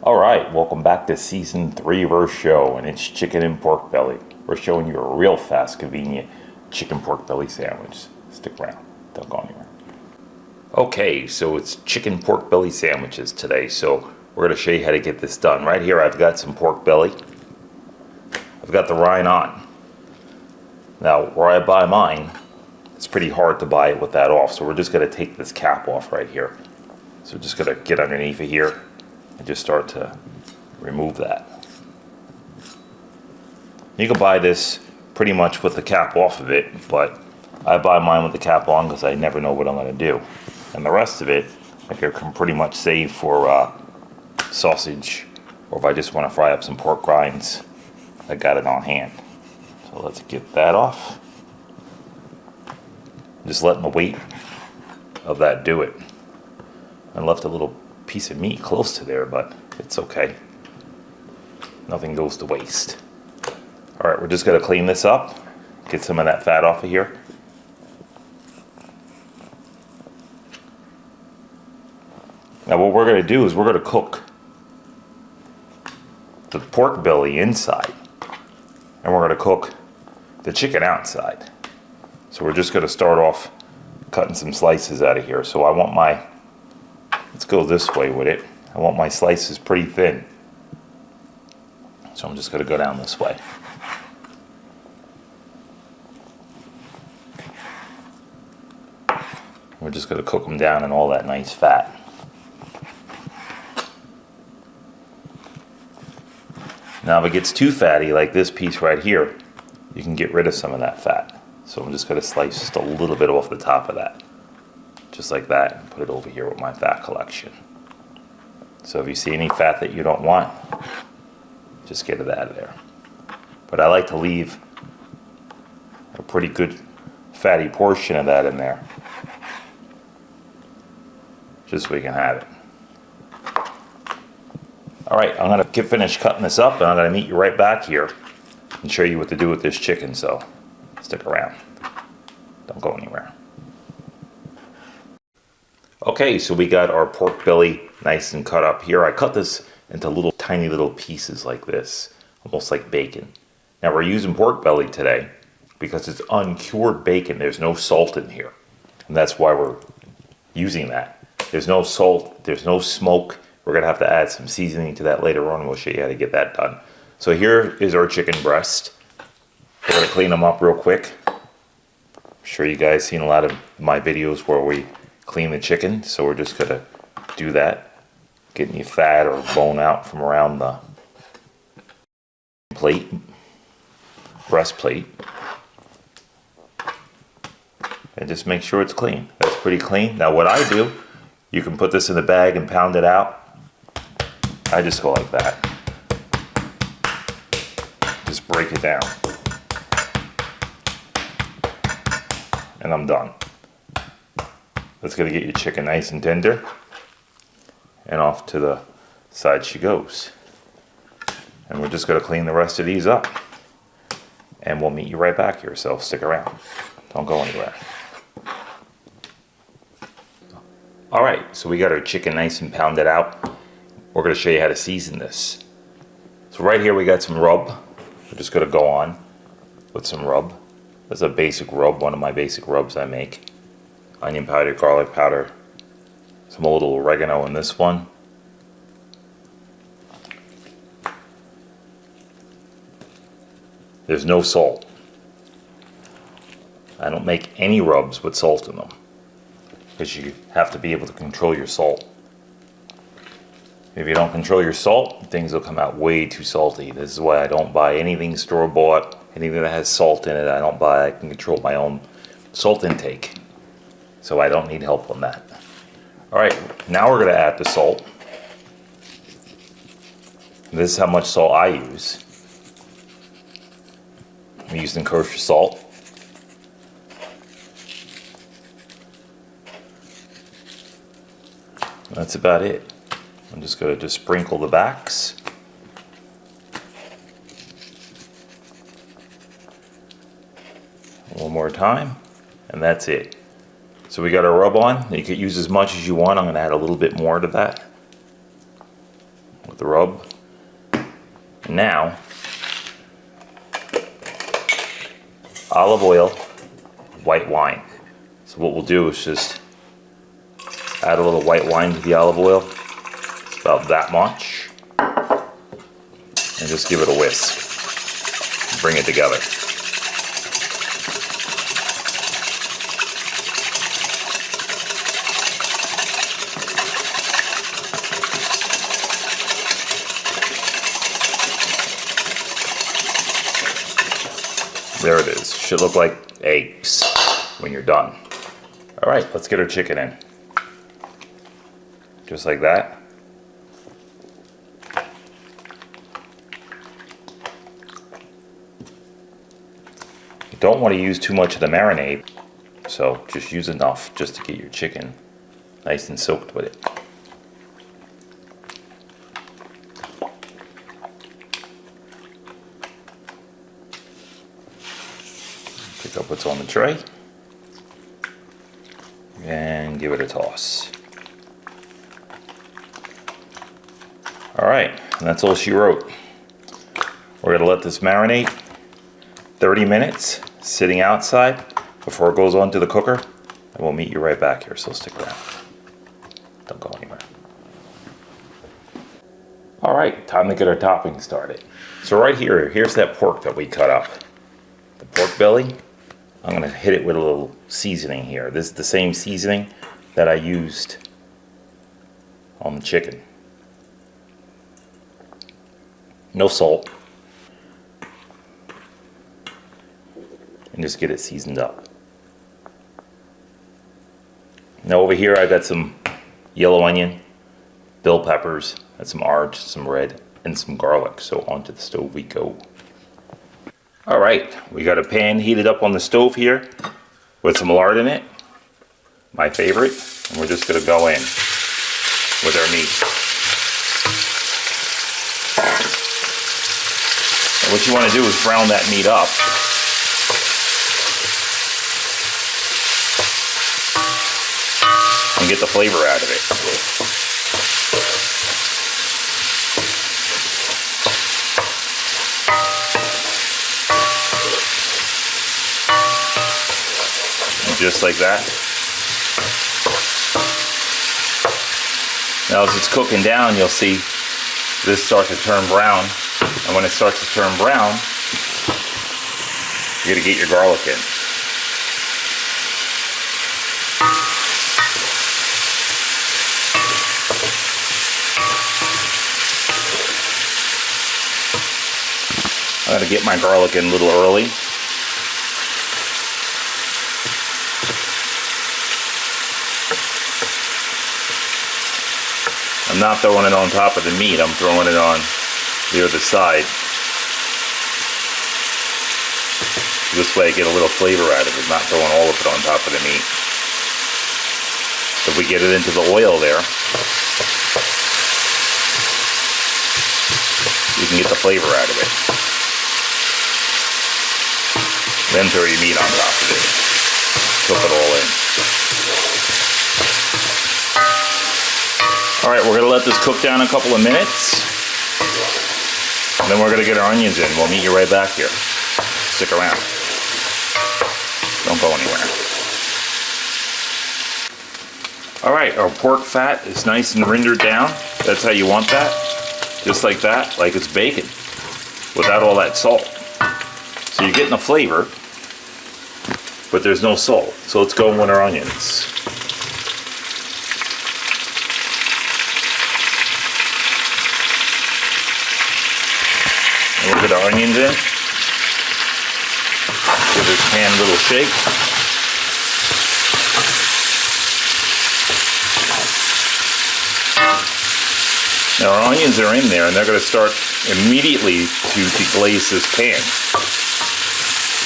Alright, welcome back to Season 3 of our show, and it's chicken and pork belly. We're showing you a real fast, convenient chicken pork belly sandwich. Stick around, don't go anywhere. Okay, so it's chicken pork belly sandwiches today, so we're going to show you how to get this done. Right here I've got some pork belly. I've got the rind on. Now, where I buy mine, it's pretty hard to buy it with that off, so we're just going to take this cap off right here. So we're just going to get underneath it here and just start to remove that. You can buy this pretty much with the cap off of it, but I buy mine with the cap on because I never know what I'm going to do. And the rest of it, I can pretty much save for sausage, or if I just want to fry up some pork rinds, I got it on hand. So let's get that off. Just letting the weight of that do it. I left a little piece of meat close to there, but it's okay. Nothing goes to waste. Alright, we're just going to clean this up, get some of that fat off of here. Now what we're going to do is we're going to cook the pork belly inside, and we're going to cook the chicken outside. So we're just going to start off cutting some slices out of here. So I want my, let's go this way with it. I want my slices pretty thin. So I'm just going to go down this way. We're just going to cook them down in all that nice fat. Now if it gets too fatty, like this piece right here, you can get rid of some of that fat. So I'm just going to slice just a little bit off the top of that. Just like that, and put it over here with my fat collection. So if you see any fat that you don't want, just get it out of there. But I like to leave a pretty good fatty portion of that in there, just so we can have it. Alright, I'm going to get finished cutting this up, and I'm going to meet you right back here and show you what to do with this chicken, so stick around. Don't go anywhere. Okay, so we got our pork belly nice and cut up here. I cut this into little tiny little pieces like this, almost like bacon. Now we're using pork belly today because it's uncured bacon. There's no salt in here, and that's why we're using that. There's no salt, there's no smoke. We're going to have to add some seasoning to that later on, and we'll show you how to get that done. So here is our chicken breast. We're going to clean them up real quick. I'm sure you guys seen a lot of my videos where we clean the chicken, so we're just going to do that. Get any fat or bone out from around the plate, breastplate. And just make sure it's clean. That's pretty clean. Now what I do, you can put this in the bag and pound it out. I just go like that. Just break it down. And I'm done. That's going to get your chicken nice and tender. And off to the side she goes. And we're just going to clean the rest of these up. And we'll meet you right back here, so stick around. Don't go anywhere. Alright, so we got our chicken nice and pounded out. We're going to show you how to season this. So right here we got some rub. We're just going to go on with some rub. That's a basic rub, one of my basic rubs I make. Onion powder, garlic powder, some little oregano in this one. There's no salt. I don't make any rubs with salt in them, because you have to be able to control your salt. If you don't control your salt, things will come out way too salty. This is why I don't buy anything store-bought, anything that has salt in it. I don't buy. I can control my own salt intake, so I don't need help on that. Alright, now we're going to add the salt. This is how much salt I use. I'm using kosher salt. That's about it. I'm just going to sprinkle the backs. One more time, and that's it. So we got our rub on. You could use as much as you want. I'm going to add a little bit more to that. the rub. And now, olive oil, white wine. So what we'll do is just add a little white wine to the olive oil, about that much, and just give it a whisk. Bring it together. There it is. Should look like eggs when you're done. All right, let's get our chicken in. Just like that. You don't want to use too much of the marinade, so just use enough just to get your chicken nice and soaked with it. Pick up what's on the tray and give it a toss. All right, and that's all she wrote. We're gonna let this marinate 30 minutes sitting outside before it goes on to the cooker, and we'll meet you right back here, so stick around. Don't go anywhere. All right, time to get our topping started. So right here, here's that pork that we cut up. The pork belly. I'm gonna hit it with a little seasoning here. This is the same seasoning that I used on the chicken. No salt. And just get it seasoned up. Now over here I got some yellow onion, bell peppers, and some orange, some red, and some garlic. So onto the stove we go. All right, we got a pan heated up on the stove here with some lard in it, my favorite, and we're just gonna go in with our meat. And what you wanna do is brown that meat up. And get the flavor out of it. Just like that. Now as it's cooking down, you'll see this start to turn brown. And when it starts to turn brown, you gotta get your garlic in. I gotta get my garlic in a little early. I'm not throwing it on top of the meat, I'm throwing it on the other side. This way I get a little flavor out of it, not throwing all of it on top of the meat. If we get it into the oil there, you can get the flavor out of it. Then throw your meat on top of it. Cook it all in. All right, we're gonna let this cook down a couple of minutes. And then we're gonna get our onions in. We'll meet you right back here. Stick around. Don't go anywhere. All right, our pork fat is nice and rendered down. That's how you want that. Just like that, like it's bacon, without all that salt. So you're getting a flavor, but there's no salt. So let's go in with our onions. And we'll get our onions in. Give this pan a little shake. Now our onions are in there and they're going to start immediately to deglaze this pan.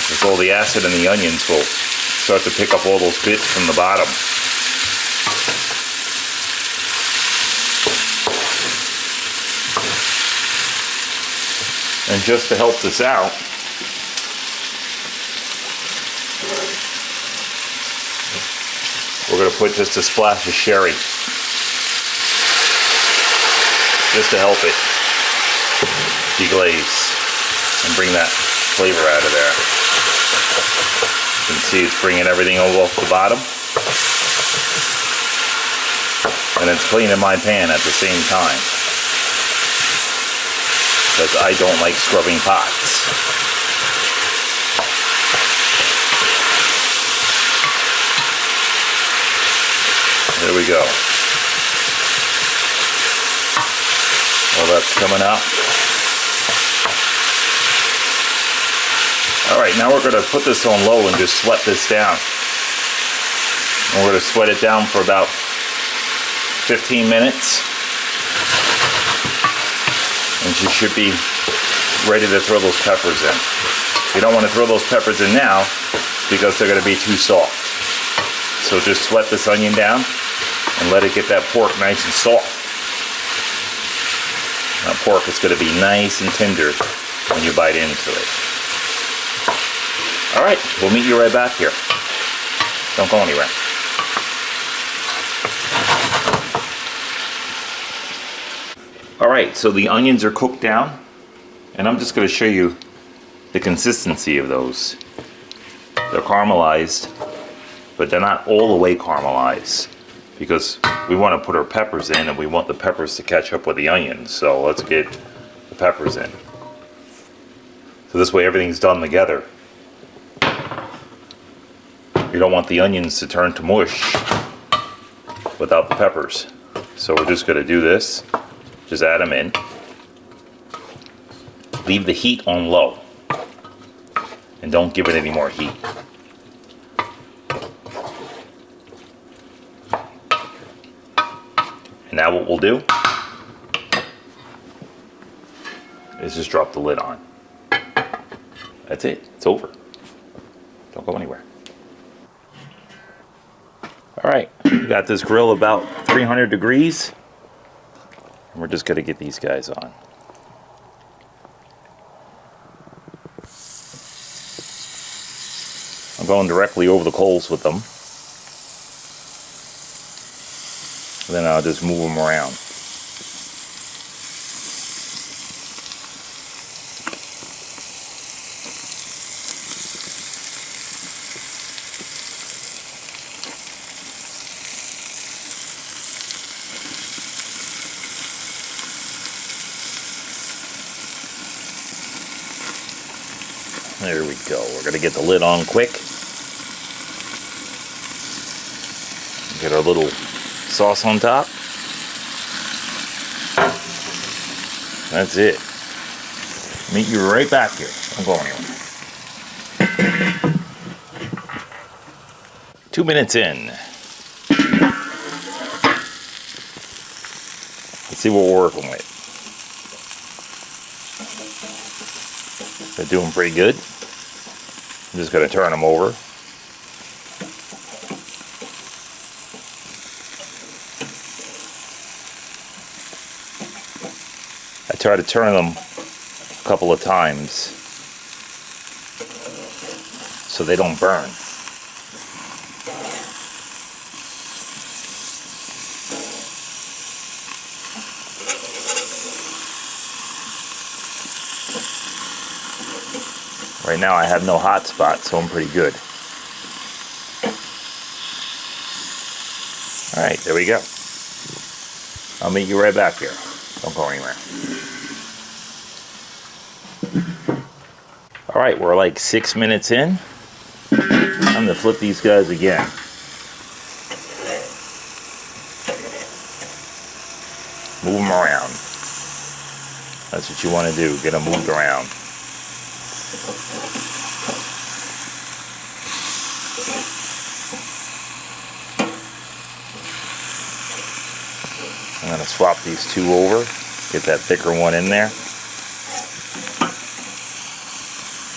Because all the acid in the onions will start to pick up all those bits from the bottom. And just to help this out, we're going to put just a splash of sherry. just to help it deglaze and bring that flavor out of there. You can see it's bringing everything over off the bottom. And it's cleaning my pan at the same time, because I don't like scrubbing pots. There we go. Well, that's coming out. Alright, now we're going to put this on low and just sweat this down. And we're going to sweat it down for about 15 minutes. And you should be ready to throw those peppers in. You don't want to throw those peppers in now because they're going to be too soft. So just sweat this onion down and let it get that pork nice and soft. Now pork is going to be nice and tender when you bite into it. Alright, we'll meet you right back here. Don't go anywhere. Alright, so the onions are cooked down, and I'm just going to show you the consistency of those. They're caramelized, but they're not all the way caramelized, because we want to put our peppers in and we want the peppers to catch up with the onions. So let's get the peppers in. So this way everything's done together. You don't want the onions to turn to mush without the peppers. So we're just going to do this. Just add them in. Leave the heat on low. And don't give it any more heat. And now what we'll do is just drop the lid on. That's it. It's over. Don't go anywhere. Alright, we got this grill about 300 degrees. And we're just going to get these guys on. I'm going directly over the coals with them. Then I'll just move them around. There we go. We're going to get the lid on quick. Get our little sauce on top. That's it. Meet you right back here. I'm going anywhere. 2 minutes in. Let's see what we're working with. They're doing pretty good. I'm just going to turn them over. I try to turn them a couple of times so they don't burn. Right now I have no hot spot, so I'm pretty good. Alright, there we go. I'll meet you right back here. Don't go anywhere. Alright, we're like 6 minutes in. I'm going to flip these guys again. Move them around. That's what you want to do, get them moved around. I'm going to swap these two over, get that thicker one in there.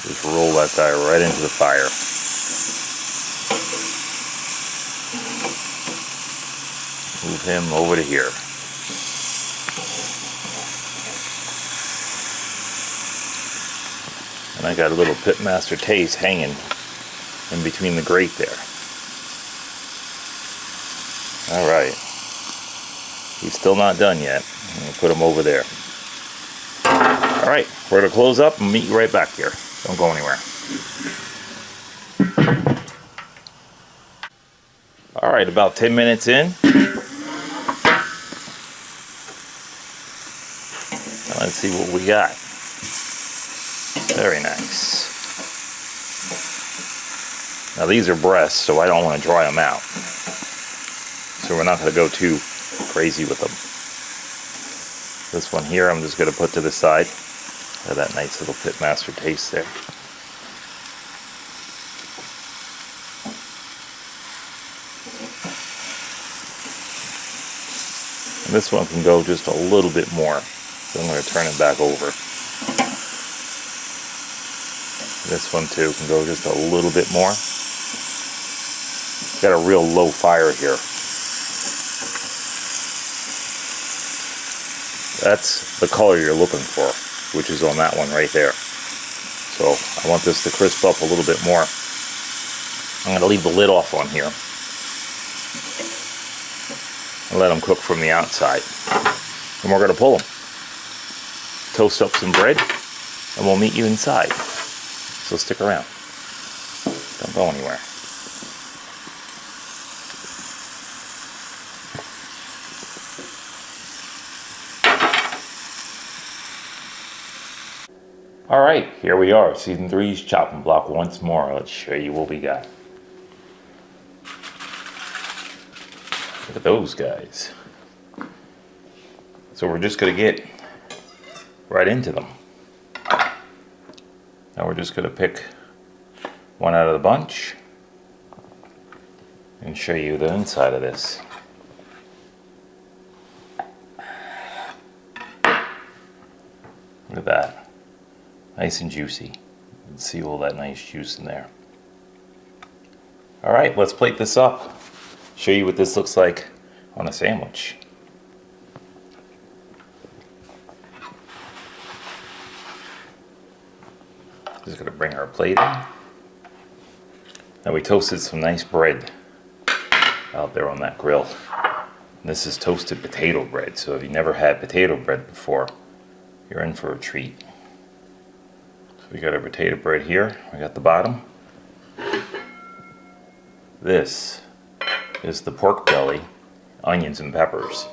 Just roll that guy right into the fire. Move him over to here. And I got a little Pitmaster Taste hanging in between the grate there. Alright. He's still not done yet. I'm going to put them over there. All right, we're gonna close up and meet you right back here. Don't go anywhere. All right, about 10 minutes in. Let's see what we got. Very nice. Now these are breasts, so I don't want to dry them out. So we're not going to go too crazy with them. This one here I'm just going to put to the side. Look at that nice little Pitmaster taste there. And this one can go just a little bit more. So I'm going to turn it back over. This one too can go just a little bit more. Got a real low fire here. That's the color you're looking for, which is on that one right there. So I want this to crisp up a little bit more. I'm going to leave the lid off on here and let them cook from the outside. And we're going to pull them. Toast up some bread and we'll meet you inside. So stick around. Don't go anywhere. All right, here we are, season 3's chopping block once more. Let's show you what we got. Look at those guys. So we're just gonna get right into them. Now we're just gonna pick one out of the bunch and show you the inside of this. Look at that. Nice and juicy. You can see all that nice juice in there. All right, let's plate this up. Show you what this looks like on a sandwich. Just gonna bring our plate in. Now we toasted some nice bread out there on that grill. And this is toasted potato bread, so if you never had potato bread before, you're in for a treat. So we got our potato bread here. We got the bottom. This is the pork belly, onions and peppers.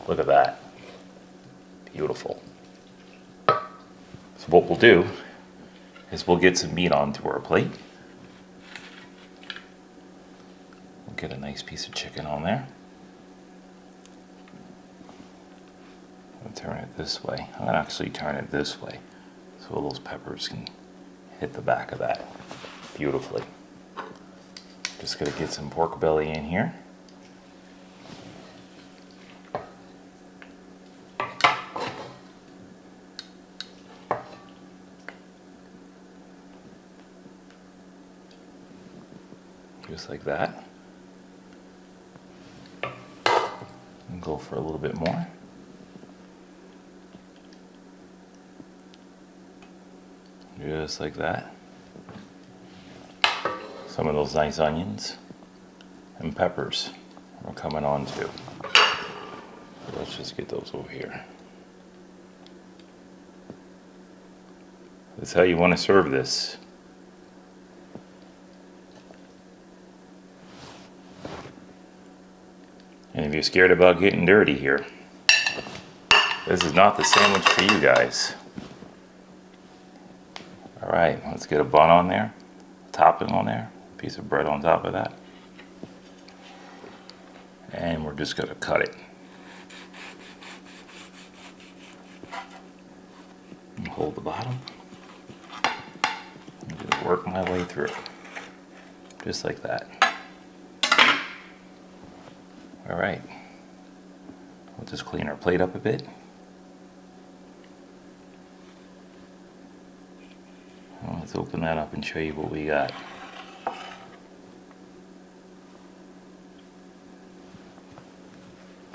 Look at that. Beautiful. So what we'll do is we'll get some meat onto our plate. We'll get a nice piece of chicken on there. I'll turn it this way. I'm gonna actually turn it this way so all those peppers can hit the back of that beautifully. Just gonna get some pork belly in here. Just like that. And go for a little bit more. Just like that. Some of those nice onions and peppers we're coming on to. So let's just get those over here. That's how you want to serve this. And if you're scared about getting dirty here, this is not the sandwich for you guys. All right, let's get a bun on there, topping on there, a piece of bread on top of that. And we're just gonna cut it. And hold the bottom. I'm gonna work my way through, just like that. All right, we'll just clean our plate up a bit. Well, let's open that up and show you what we got.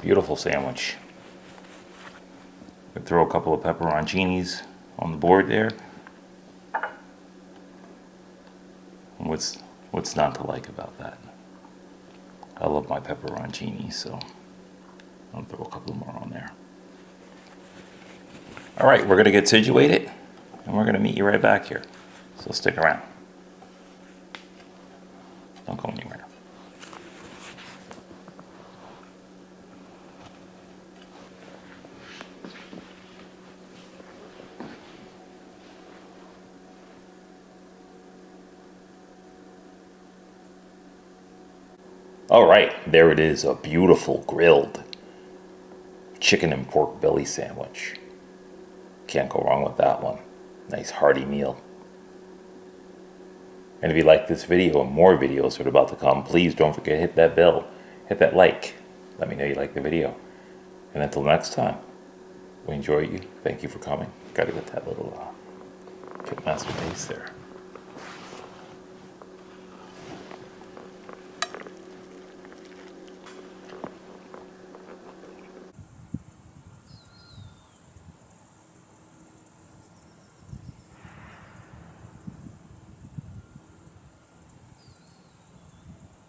Beautiful sandwich. Could throw a couple of pepperoncinis on the board there. What's not to like about that? I love my pepperoncini, so I'll throw a couple more on there. All right, we're gonna get situated and we're gonna meet you right back here. So stick around. Don't go anywhere. All right, there it is, a beautiful grilled chicken and pork belly sandwich. Can't go wrong with that one. Nice hearty meal. And if you like this video and more videos are about to come, please don't forget to hit that bell, hit that like. Let me know you like the video. And until next time, we enjoy you. Thank you for coming. Gotta get that little Pitmaster taste there.